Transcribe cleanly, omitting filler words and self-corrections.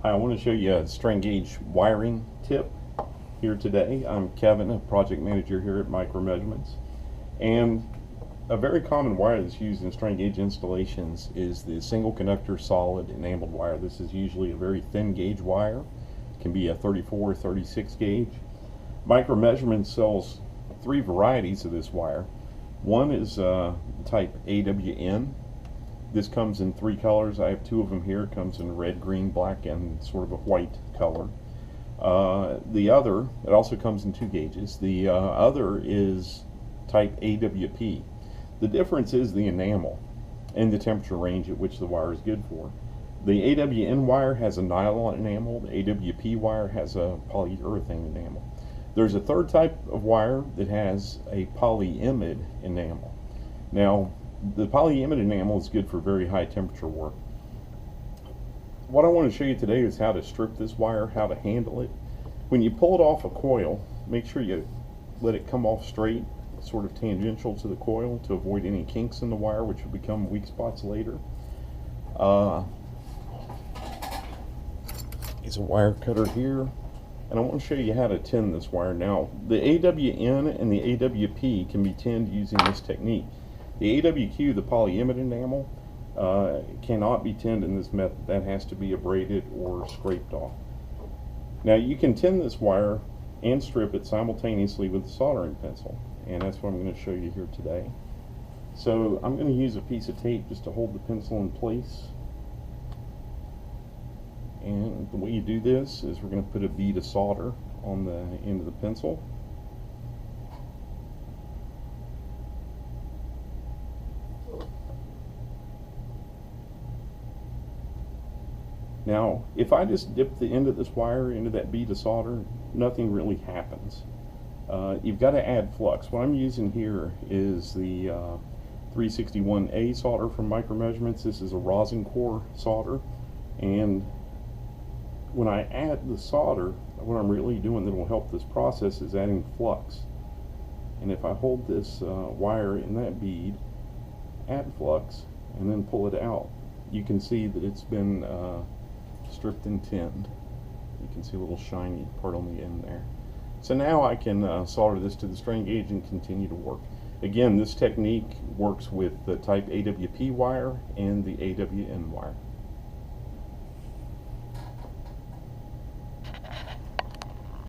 Hi, I want to show you a strain gauge wiring tip here today. I'm Kevin, a project manager here at Micro Measurements, and a very common wire that's used in strain gauge installations is the single conductor solid enameled wire. This is usually a very thin gauge wire. It can be a 34 or 36 gauge. Micro Measurements sells three varieties of this wire. One is type AWN. This comes in three colors. I have two of them here. It comes in red, green, black, and sort of a white color. The other, it also comes in two gauges. The other is type AWP. The difference is the enamel and the temperature range at which the wire is good for. The AWN wire has a nylon enamel. The AWP wire has a polyurethane enamel. There's a third type of wire that has a polyimide enamel. Now, the polyamide enamel is good for very high temperature work. What I want to show you today is how to strip this wire, how to handle it. When you pull it off a coil, make sure you let it come off straight, sort of tangential to the coil, to avoid any kinks in the wire which will become weak spots later. There's a wire cutter here, and I want to show you how to tin this wire. Now, the AWN and the AWP can be tinned using this technique. The AWQ, the polyimide enamel, cannot be tinned in this method. That has to be abraded or scraped off. Now, you can tin this wire and strip it simultaneously with a soldering pencil, and that's what I'm going to show you here today. So I'm going to use a piece of tape just to hold the pencil in place. And the way you do this is we're going to put a bead of solder on the end of the pencil. Now, if I just dip the end of this wire into that bead of solder, nothing really happens. You've got to add flux. What I'm using here is the 361A solder from Micro Measurements. This is a rosin core solder, and when I add the solder, what I'm really doing that will help this process is adding flux. And if I hold this wire in that bead, add flux, and then pull it out, you can see that it's been stripped and tinned. You can see a little shiny part on the end there. So now I can solder this to the strain gauge and continue to work. Again, this technique works with the type AWP wire and the AWN wire.